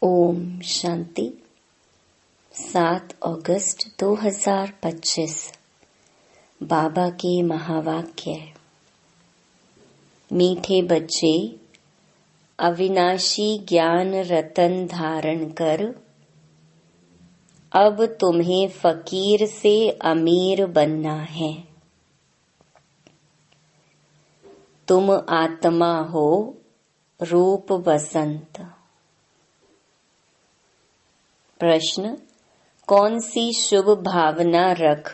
ओम शांति। 7 अगस्त 2025 बाबा के महावाक्य। मीठे बच्चे, अविनाशी ज्ञान रतन धारण कर, अब तुम्हें फकीर से अमीर बनना है। तुम आत्मा हो, रूप बसंत। प्रश्न: कौन सी शुभ भावना रख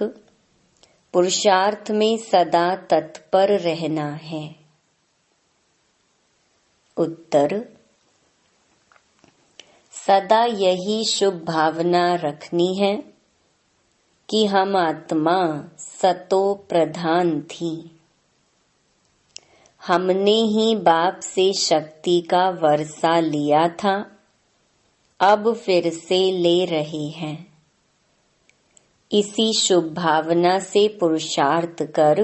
पुरुषार्थ में सदा तत्पर रहना है? उत्तर: सदा यही शुभ भावना रखनी है कि हम आत्मा सतो प्रधान थी। हमने ही बाप से शक्ति का वर्षा लिया था, अब फिर से ले रहे हैं। इसी शुभ भावना से पुरुषार्थ कर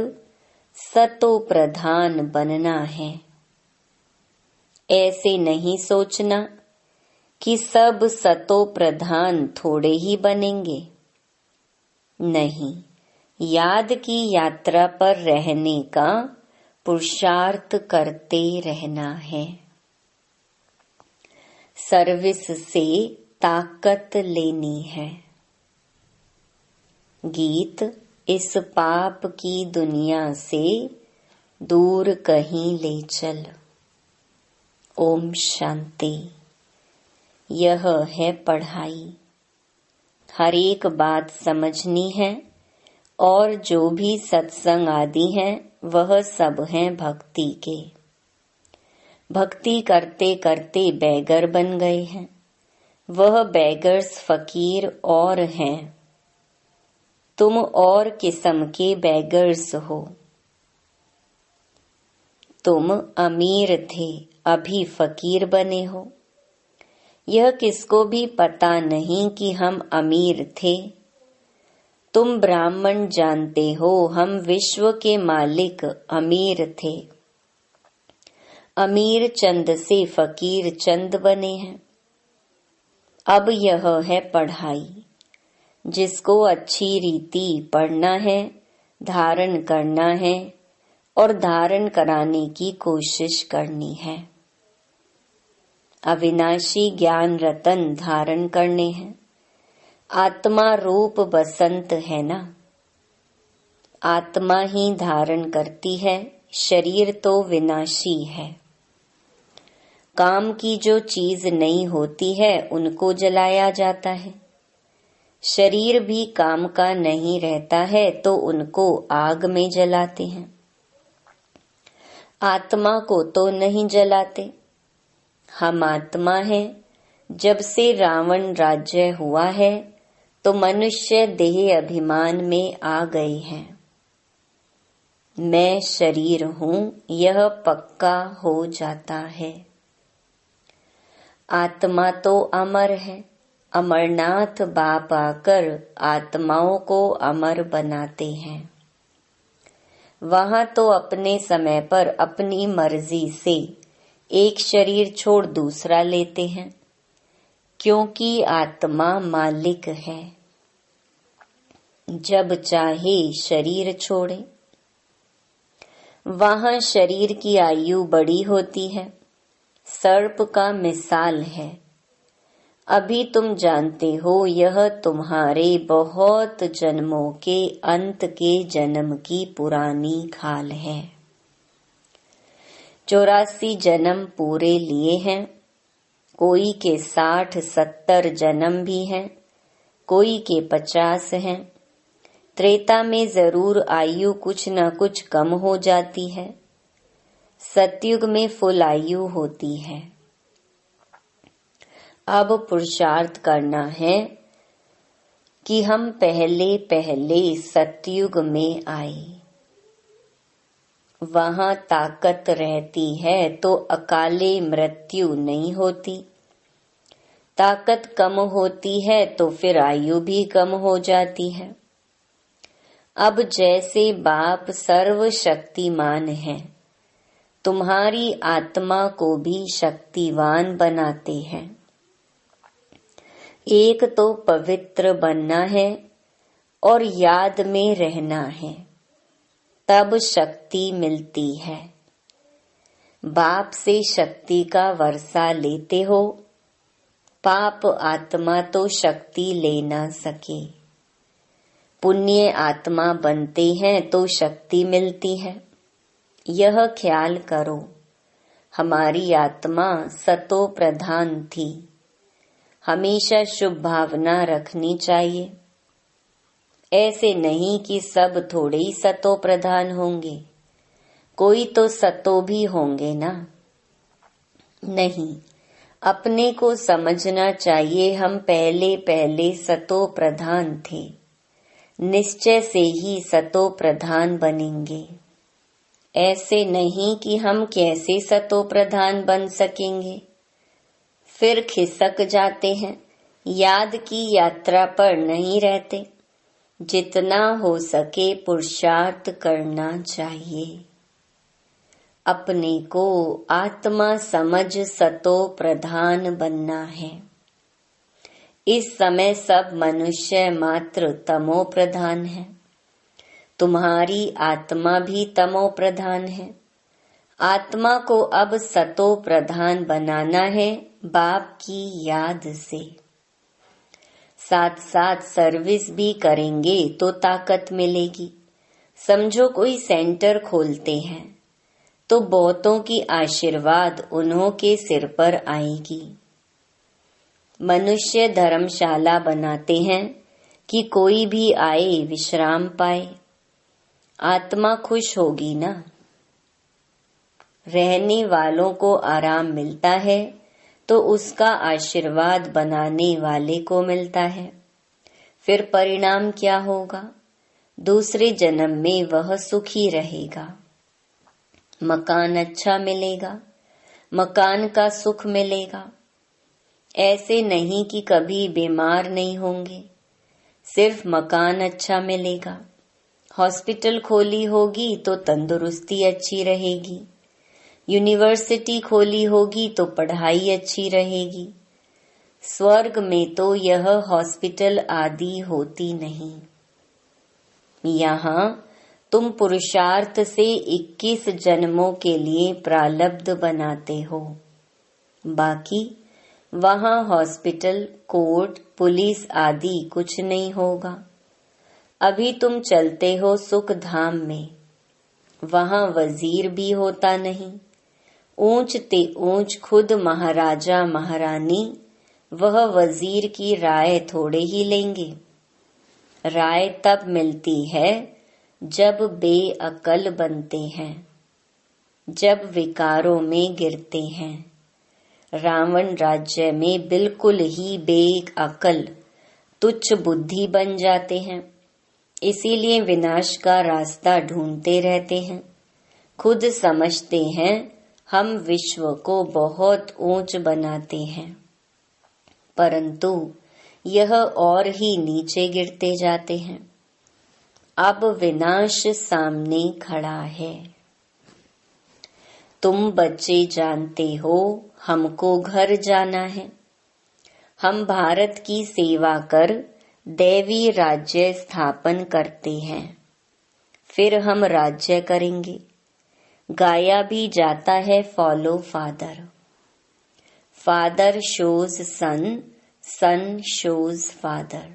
सतो प्रधान बनना है। ऐसे नहीं सोचना कि सब सतो प्रधान थोड़े ही बनेंगे। नहीं, याद की यात्रा पर रहने का पुरुषार्थ करते रहना है। सर्विस से ताकत लेनी है। गीत: इस पाप की दुनिया से दूर कहीं ले चल। ओम शांति। यह है पढ़ाई। हर एक बात समझनी है और जो भी सत्संग आदि हैं वह सब हैं भक्ति के। भक्ति करते करते बैगर बन गए हैं। वह बैगर्स फकीर और हैं। तुम और किस्म के बैगर्स हो। तुम अमीर थे, अभी फकीर बने हो। यह किसको भी पता नहीं कि हम अमीर थे। तुम ब्राह्मण जानते हो, हम विश्व के मालिक अमीर थे। अमीर चंद से फकीर चंद बने हैं। अब यह है पढ़ाई। जिसको अच्छी रीति पढ़ना है, धारण करना है और धारण कराने की कोशिश करनी है। अविनाशी ज्ञान रतन धारण करने हैं। आत्मा रूप बसंत है ना। आत्मा ही धारण करती है, शरीर तो विनाशी है। काम की जो चीज नहीं होती है उनको जलाया जाता है। शरीर भी काम का नहीं रहता है तो उनको आग में जलाते हैं। आत्मा को तो नहीं जलाते। हम आत्मा हैं। जब से रावण राज्य हुआ है तो मनुष्य देह अभिमान में आ गए हैं। मैं शरीर हूँ, यह पक्का हो जाता है। आत्मा तो अमर है। अमरनाथ बाप आकर आत्माओं को अमर बनाते हैं। वहां तो अपने समय पर अपनी मर्जी से एक शरीर छोड़ दूसरा लेते हैं, क्योंकि आत्मा मालिक है। जब चाहे शरीर छोड़े। वहां शरीर की आयु बड़ी होती है। सर्प का मिसाल है। अभी तुम जानते हो यह तुम्हारे बहुत जन्मों के अंत के जन्म की पुरानी खाल है। 84 जन्म पूरे लिए हैं। कोई के 60-70 जन्म भी हैं, कोई के 50 हैं। त्रेता में जरूर आयु कुछ न कुछ कम हो जाती है। सतयुग में फुल आयु होती है। अब पुरुषार्थ करना है कि हम पहले पहले सतयुग में आए। वहां ताकत रहती है तो अकाले मृत्यु नहीं होती। ताकत कम होती है तो फिर आयु भी कम हो जाती है। अब जैसे बाप सर्वशक्तिमान है, तुम्हारी आत्मा को भी शक्तिवान बनाते हैं। एक तो पवित्र बनना है और याद में रहना है, तब शक्ति मिलती है। बाप से शक्ति का वर्षा लेते हो, पाप आत्मा तो शक्ति ले ना सके। पुण्य आत्मा बनते हैं तो शक्ति मिलती है। यह ख्याल करो, हमारी आत्मा सतो प्रधान थी। हमेशा शुभ भावना रखनी चाहिए। ऐसे नहीं कि सब थोड़े ही सतो प्रधान होंगे, कोई तो सतो भी होंगे ना। नहीं, अपने को समझना चाहिए हम पहले पहले सतो प्रधान थे, निश्चय से ही सतो प्रधान बनेंगे। ऐसे नहीं कि हम कैसे सतो प्रधान बन सकेंगे, फिर खिसक जाते हैं, याद की यात्रा पर नहीं रहते। जितना हो सके पुरुषार्थ करना चाहिए। अपने को आत्मा समझ सतो प्रधान बनना है। इस समय सब मनुष्य मात्र तमो प्रधान है। तुम्हारी आत्मा भी तमो प्रधान है। आत्मा को अब सतो प्रधान बनाना है बाप की याद से। साथ साथ सर्विस भी करेंगे तो ताकत मिलेगी। समझो कोई सेंटर खोलते हैं तो बहुतों की आशीर्वाद उन्हों के सिर पर आएगी। मनुष्य धर्मशाला बनाते हैं कि कोई भी आए विश्राम पाए। आत्मा खुश होगी ना। रहने वालों को आराम मिलता है तो उसका आशीर्वाद बनाने वाले को मिलता है। फिर परिणाम क्या होगा? दूसरे जन्म में वह सुखी रहेगा। मकान अच्छा मिलेगा, मकान का सुख मिलेगा। ऐसे नहीं कि कभी बीमार नहीं होंगे, सिर्फ मकान अच्छा मिलेगा। हॉस्पिटल खोली होगी तो तंदुरुस्ती अच्छी रहेगी। यूनिवर्सिटी खोली होगी तो पढ़ाई अच्छी रहेगी। स्वर्ग में तो यह हॉस्पिटल आदि होती नहीं। यहाँ तुम पुरुषार्थ से 21 जन्मों के लिए प्रारब्ध बनाते हो। बाकी वहाँ हॉस्पिटल, कोर्ट, पुलिस आदि कुछ नहीं होगा। अभी तुम चलते हो सुख धाम में, वहाँ वजीर भी होता नहीं। ऊंच ते ऊंच खुद महाराजा महारानी वह वजीर की राय थोड़े ही लेंगे। राय तब मिलती है जब बेअकल बनते हैं, जब विकारों में गिरते हैं। रावण राज्य में बिल्कुल ही बेअकल तुच्छ बुद्धि बन जाते हैं, इसीलिए विनाश का रास्ता ढूंढते रहते हैं। खुद समझते हैं हम विश्व को बहुत ऊंच बनाते हैं, परंतु यह और ही नीचे गिरते जाते हैं। अब विनाश सामने खड़ा है। तुम बच्चे जानते हो हमको घर जाना है। हम भारत की सेवा कर दैवी राज्य स्थापन करते हैं, फिर हम राज्य करेंगे। गाया भी जाता है फॉलो फादर। फादर शोज सन, सन शोज फादर।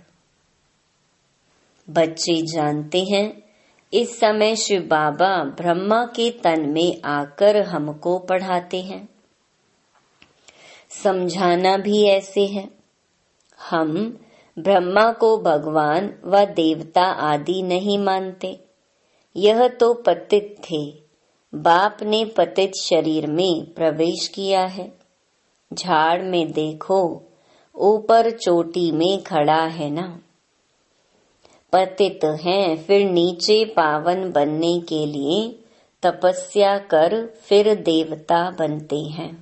बच्चे जानते हैं इस समय शिव बाबा ब्रह्मा के तन में आकर हमको पढ़ाते हैं। समझाना भी ऐसे है। हम ब्रह्मा को भगवान व देवता आदि नहीं मानते। यह तो पतित थे। बाप ने पतित शरीर में प्रवेश किया है। झाड़ में देखो, ऊपर चोटी में खड़ा है ना। पतित हैं, फिर नीचे पावन बनने के लिए तपस्या कर फिर देवता बनते हैं।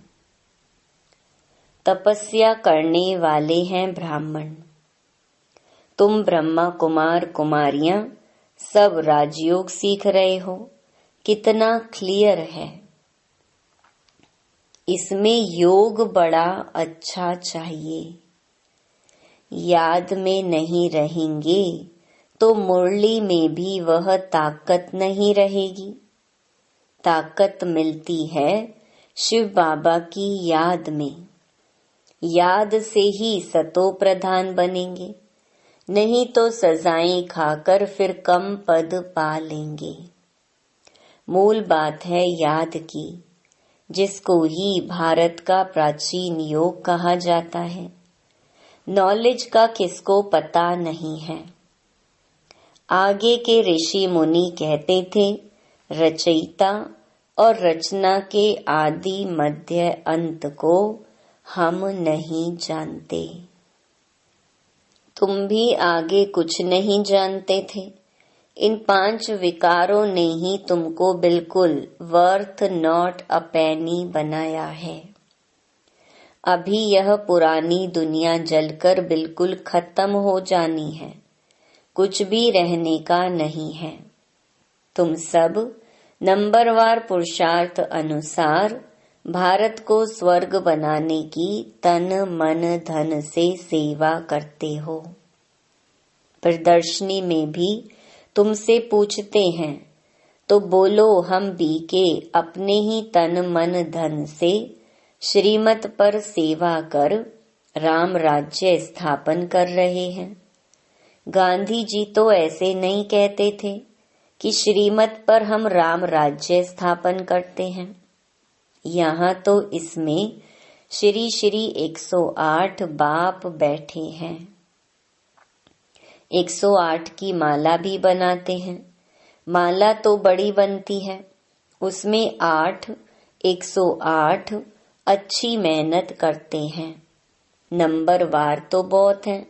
तपस्या करने वाले हैं ब्राह्मण। तुम ब्रह्मा कुमार कुमारियां सब राजयोग सीख रहे हो। कितना क्लियर है। इसमें योग बड़ा अच्छा चाहिए। याद में नहीं रहेंगे तो मुरली में भी वह ताकत नहीं रहेगी। ताकत मिलती है शिव बाबा की याद में। याद से ही सतो प्रधान बनेंगे, नहीं तो सजाएं खाकर फिर कम पद पा लेंगे। मूल बात है याद की, जिसको ही भारत का प्राचीन योग कहा जाता है। नॉलेज का किसको पता नहीं है। आगे के ऋषि मुनि कहते थे, रचयिता और रचना के आदि मध्य अंत को हम नहीं जानते। तुम भी आगे कुछ नहीं जानते थे। इन 5 विकारों ने ही तुमको बिल्कुल वर्थ नॉट अ पेनी बनाया है। अभी यह पुरानी दुनिया जलकर बिल्कुल खत्म हो जानी है, कुछ भी रहने का नहीं है। तुम सब नंबरवार पुरुषार्थ अनुसार भारत को स्वर्ग बनाने की तन मन धन से सेवा करते हो। प्रदर्शनी में भी तुमसे पूछते हैं तो बोलो, हम भी के अपने ही तन मन धन से श्रीमत पर सेवा कर राम राज्य स्थापन कर रहे हैं। गांधी जी तो ऐसे नहीं कहते थे कि श्रीमत पर हम राम राज्य स्थापन करते हैं। यहाँ तो इसमें श्री श्री 108 बाप बैठे हैं। 108 की माला भी बनाते हैं। माला तो बड़ी बनती है, उसमें 8 108 अच्छी मेहनत करते हैं। नंबरवार तो बहुत हैं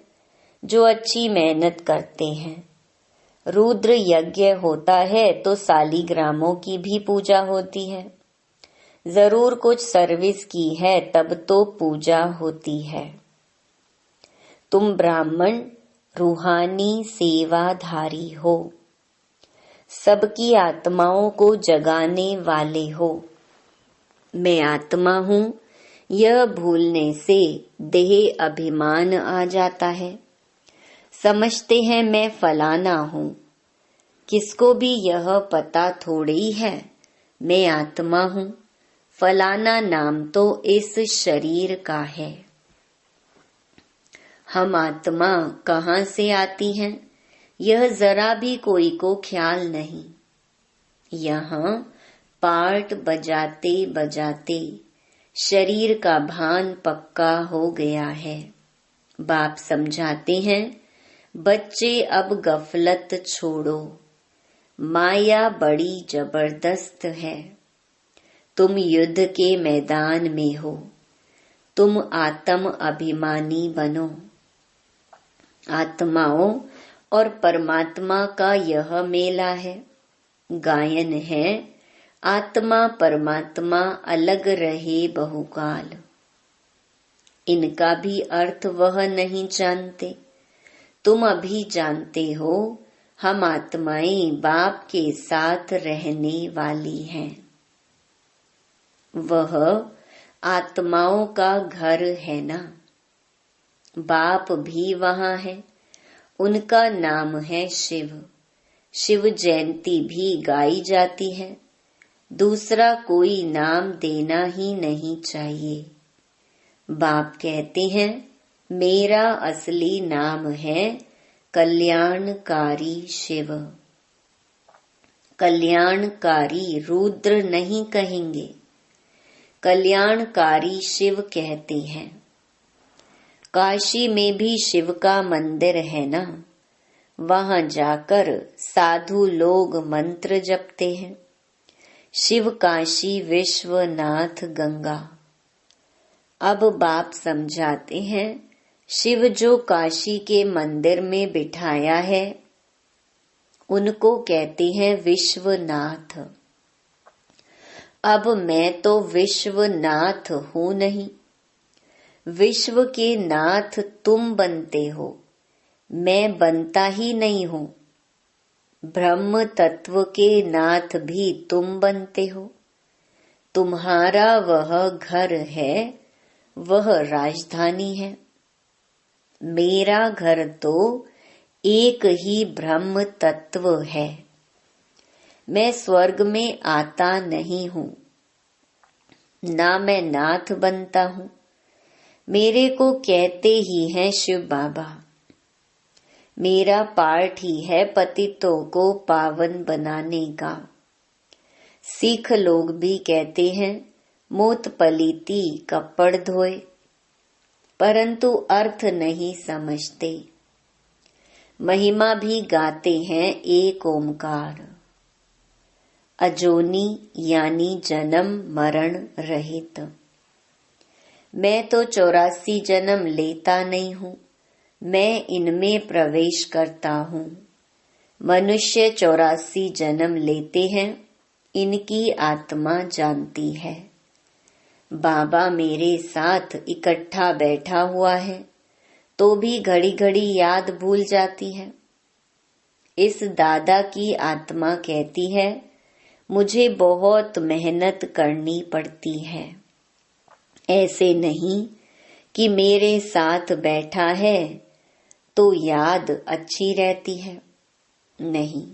जो अच्छी मेहनत करते हैं। रुद्र यज्ञ होता है तो सालीग्रामों की भी पूजा होती है। जरूर कुछ सर्विस की है तब तो पूजा होती है। तुम ब्राह्मण रूहानी सेवाधारी हो, सबकी आत्माओं को जगाने वाले हो। मैं आत्मा हूँ, यह भूलने से देह अभिमान आ जाता है। समझते हैं मैं फलाना हूँ, किसको भी यह पता थोड़ी है मैं आत्मा हूँ। फलाना नाम तो इस शरीर का है। हम आत्मा कहाँ से आती हैं, यह जरा भी कोई को ख्याल नहीं। यहाँ पार्ट बजाते बजाते शरीर का भान पक्का हो गया है। बाप समझाते हैं, बच्चे अब गफलत छोड़ो, माया बड़ी जबरदस्त है। तुम युद्ध के मैदान में हो, तुम आत्म अभिमानी बनो। आत्माओं और परमात्मा का यह मेला है। गायन है, आत्मा परमात्मा अलग रहे बहुकाल। इनका भी अर्थ वह नहीं जानते। तुम अभी जानते हो, हम आत्माएं बाप के साथ रहने वाली हैं। वह आत्माओं का घर है ना। बाप भी वहाँ है, उनका नाम है शिव। शिव जयंती भी गाई जाती है। दूसरा कोई नाम देना ही नहीं चाहिए। बाप कहते हैं, मेरा असली नाम है कल्याणकारी शिव। कल्याणकारी रुद्र नहीं कहेंगे, कल्याणकारी शिव कहते हैं। काशी में भी शिव का मंदिर है ना, वहां जाकर साधु लोग मंत्र जपते हैं। शिव काशी विश्वनाथ गंगा। अब बाप समझाते हैं, शिव जो काशी के मंदिर में बिठाया है उनको कहते हैं विश्वनाथ। अब मैं तो विश्वनाथ हूँ नहीं, विश्व के नाथ तुम बनते हो, मैं बनता ही नहीं हूँ। ब्रह्म तत्व के नाथ भी तुम बनते हो। तुम्हारा वह घर है, वह राजधानी है। मेरा घर तो एक ही ब्रह्म तत्व है। मैं स्वर्ग में आता नहीं हूँ, ना मैं नाथ बनता हूँ। मेरे को कहते ही हैं शिव बाबा। मेरा पार्ट ही है पतितों को पावन बनाने का। सिख लोग भी कहते हैं मूत पलीती कपड़ धोए, परंतु अर्थ नहीं समझते। महिमा भी गाते हैं एक ओमकार, अजोनी यानी जन्म मरण रहित। मैं तो 84 जन्म लेता नहीं हूँ, मैं इनमें प्रवेश करता हूँ। मनुष्य 84 जन्म लेते हैं, इनकी आत्मा जानती है। बाबा मेरे साथ इकट्ठा बैठा हुआ है तो भी घड़ी घड़ी याद भूल जाती है। इस दादा की आत्मा कहती है मुझे बहुत मेहनत करनी पड़ती है। ऐसे नहीं कि मेरे साथ बैठा है तो याद अच्छी रहती है, नहीं,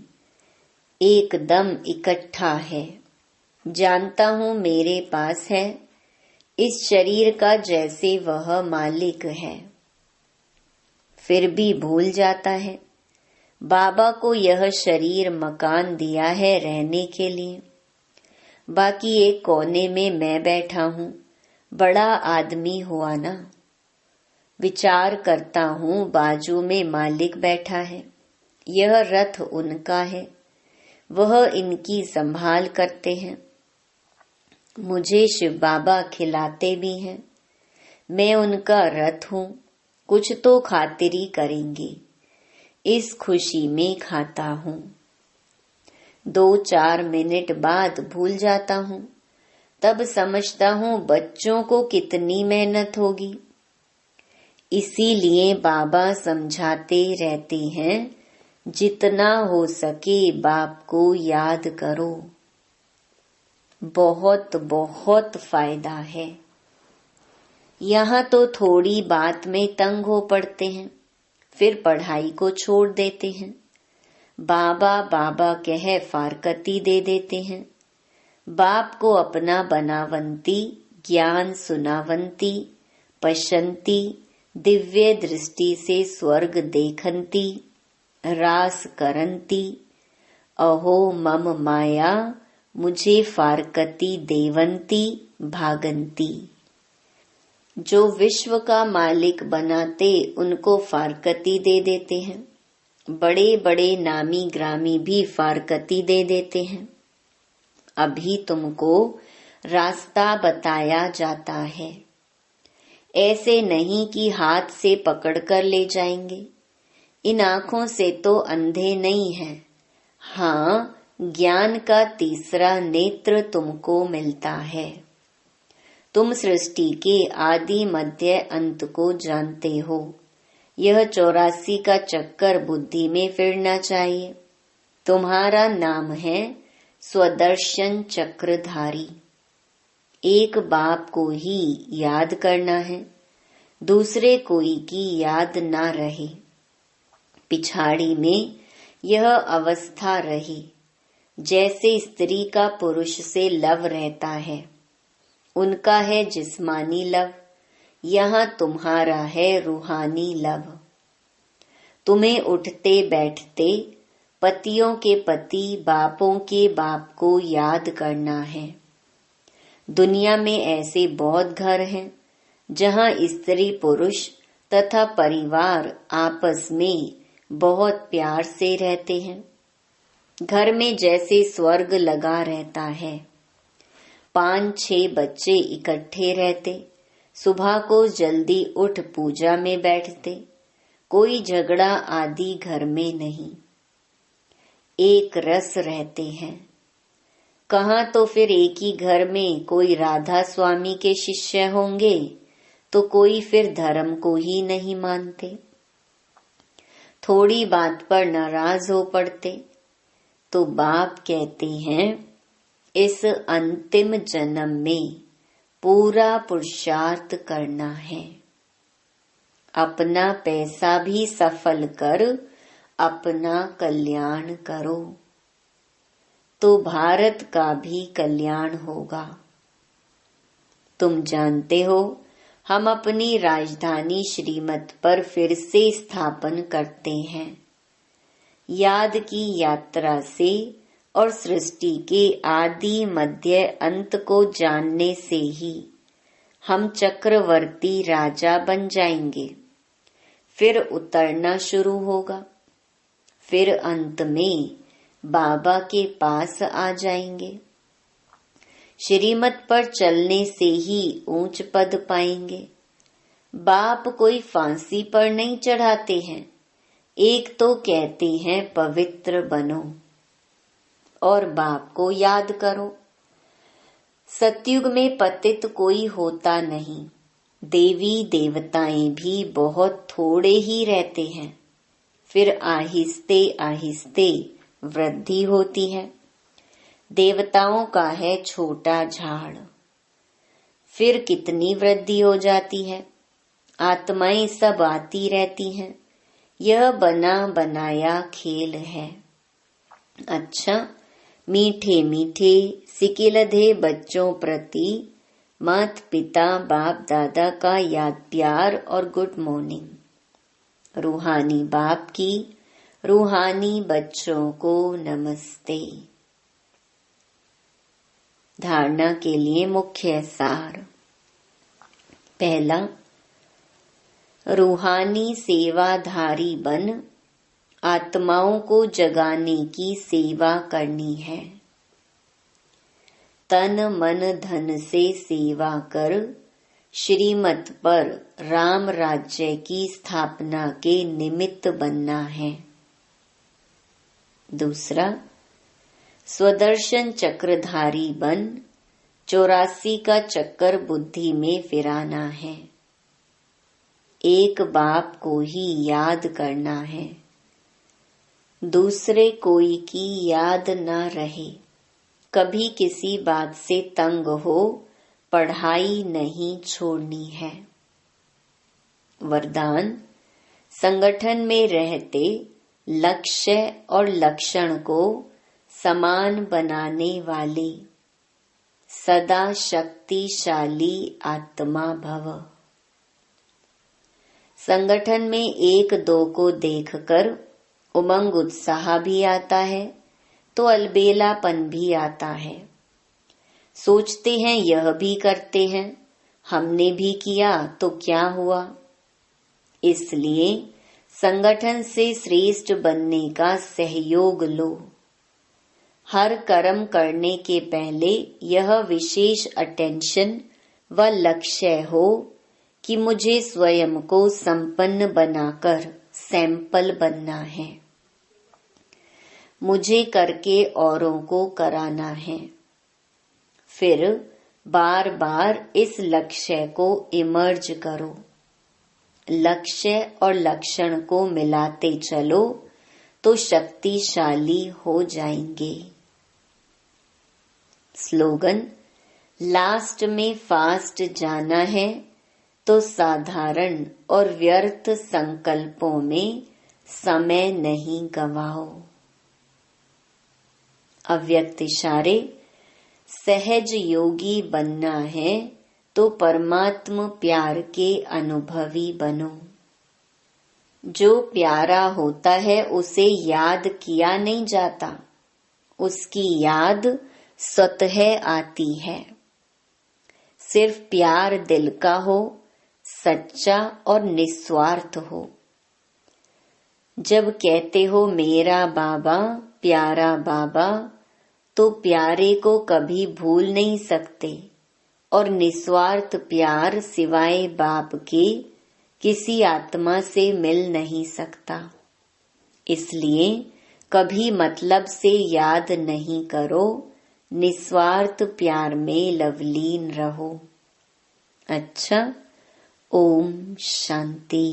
एकदम इकट्ठा है। जानता हूँ मेरे पास है, इस शरीर का जैसे वह मालिक है, फिर भी भूल जाता है। बाबा को यह शरीर मकान दिया है रहने के लिए, बाकी एक कोने में मैं बैठा हूँ। बड़ा आदमी हुआ ना। विचार करता हूँ बाजू में मालिक बैठा है, यह रथ उनका है, वह इनकी संभाल करते हैं। मुझे शिव बाबा खिलाते भी हैं, मैं उनका रथ हूँ, कुछ तो खातिरी करेंगे, इस खुशी में खाता हूँ। 2-4 मिनट बाद भूल जाता हूँ, तब समझता हूँ बच्चों को कितनी मेहनत होगी। इसीलिए बाबा समझाते रहते हैं जितना हो सके बाप को याद करो। बहुत बहुत फायदा है। यहाँ तो थोड़ी बात में तंग हो पड़ते हैं, फिर पढ़ाई को छोड़ देते हैं। बाबा बाबा कह फारकती दे देते हैं। बाप को अपना बनावंती, ज्ञान सुनावंती, पशंती, दिव्य दृष्टि से स्वर्ग देखंती, रास करंती, अहो मम माया मुझे फारकती देवंती भागंती। जो विश्व का मालिक बनाते उनको फारकती दे देते हैं। बड़े बड़े नामी ग्रामी भी फारकती दे देते हैं। अभी तुमको रास्ता बताया जाता है, ऐसे नहीं कि हाथ से पकड़कर ले जाएंगे। इन आँखों से तो अंधे नहीं हैं। हाँ, ज्ञान का तीसरा नेत्र तुमको मिलता है। तुम सृष्टि के आदि मध्य अंत को जानते हो। यह 84 का चक्कर बुद्धि में फिरना चाहिए। तुम्हारा नाम है स्वदर्शन चक्रधारी। एक बाप को ही याद करना है, दूसरे कोई की याद ना रहे। पिछाड़ी में यह अवस्था रही जैसे स्त्री का पुरुष से लव रहता है। उनका है जिस्मानी लव, यहाँ तुम्हारा है रूहानी लव। तुम्हें उठते बैठते पतियों के पति, बापों के बाप को याद करना है। दुनिया में ऐसे बहुत घर हैं जहाँ स्त्री पुरुष तथा परिवार आपस में बहुत प्यार से रहते हैं। घर में जैसे स्वर्ग लगा रहता है। 5-6 बच्चे इकट्ठे रहते, सुबह को जल्दी उठ पूजा में बैठते, कोई झगड़ा आदि घर में नहीं, एक रस रहते हैं। कहाँ तो फिर एक ही घर में कोई राधा स्वामी के शिष्य होंगे तो कोई फिर धर्म को ही नहीं मानते। थोड़ी बात पर नाराज हो पड़ते तो बाप कहते हैं इस अंतिम जन्म में पूरा पुरुषार्थ करना है। अपना पैसा भी सफल कर अपना कल्याण करो, तो भारत का भी कल्याण होगा। तुम जानते हो, हम अपनी राजधानी श्रीमत पर फिर से स्थापन करते हैं। याद की यात्रा से और सृष्टि के आदि मध्य अंत को जानने से ही हम चक्रवर्ती राजा बन जाएंगे। फिर उतरना शुरू होगा, फिर अंत में बाबा के पास आ जाएंगे। श्रीमत पर चलने से ही ऊंच पद पाएंगे। बाप कोई फांसी पर नहीं चढ़ाते हैं, एक तो कहते हैं पवित्र बनो और बाप को याद करो। सतयुग में पतित कोई होता नहीं, देवी देवताएं भी बहुत थोड़े ही रहते हैं। फिर आहिस्ते आहिस्ते वृद्धि होती है। देवताओं का है छोटा झाड़, फिर कितनी वृद्धि हो जाती है। आत्माएं सब आती रहती हैं। यह बना बनाया खेल है। अच्छा, मीठे मीठे सिकिलधे बच्चों प्रति माता पिता बाप दादा का याद प्यार और गुड मॉर्निंग। रूहानी बाप की रूहानी बच्चों को नमस्ते। धारणा के लिए मुख्य सार। पहला, रूहानी सेवाधारी बन आत्माओं को जगाने की सेवा करनी है। तन मन धन से सेवा कर श्रीमत पर राम राज्य की स्थापना के निमित्त बनना है। दूसरा, स्वदर्शन चक्रधारी बन 84 का चक्कर बुद्धि में फिराना है। एक बाप को ही याद करना है, दूसरे कोई की याद न रहे। कभी किसी बात से तंग हो, पढ़ाई नहीं छोड़नी है। वरदान, संगठन में रहते लक्ष्य और लक्षण को समान बनाने वाले सदा शक्तिशाली आत्मा भव। संगठन में एक दो को देखकर उमंग उत्साह भी आता है तो अलबेलापन भी आता है। सोचते हैं यह भी करते हैं, हमने भी किया तो क्या हुआ। इसलिए संगठन से श्रेष्ठ बनने का सहयोग लो। हर कर्म करने के पहले यह विशेष अटेंशन व लक्ष्य हो कि मुझे स्वयं को संपन्न बनाकर सैंपल बनना है। मुझे करके औरों को कराना है। फिर बार बार इस लक्ष्य को इमर्ज करो। लक्ष्य और लक्षण को मिलाते चलो तो शक्तिशाली हो जाएंगे। स्लोगन, लास्ट में फास्ट जाना है तो साधारण और व्यर्थ संकल्पों में समय नहीं गवाओ। अव्यक्त इशारे, सहज योगी बनना है तो परमात्म प्यार के अनुभवी बनो। जो प्यारा होता है उसे याद किया नहीं जाता, उसकी याद स्वतः आती है। सिर्फ प्यार दिल का हो, सच्चा और निस्वार्थ हो। जब कहते हो मेरा बाबा प्यारा बाबा, तो प्यारे को कभी भूल नहीं सकते और निस्वार्थ प्यार सिवाय बाप के किसी आत्मा से मिल नहीं सकता। इसलिए कभी मतलब से याद नहीं करो, निस्वार्थ प्यार में लवलीन रहो। अच्छा, ओम शांति।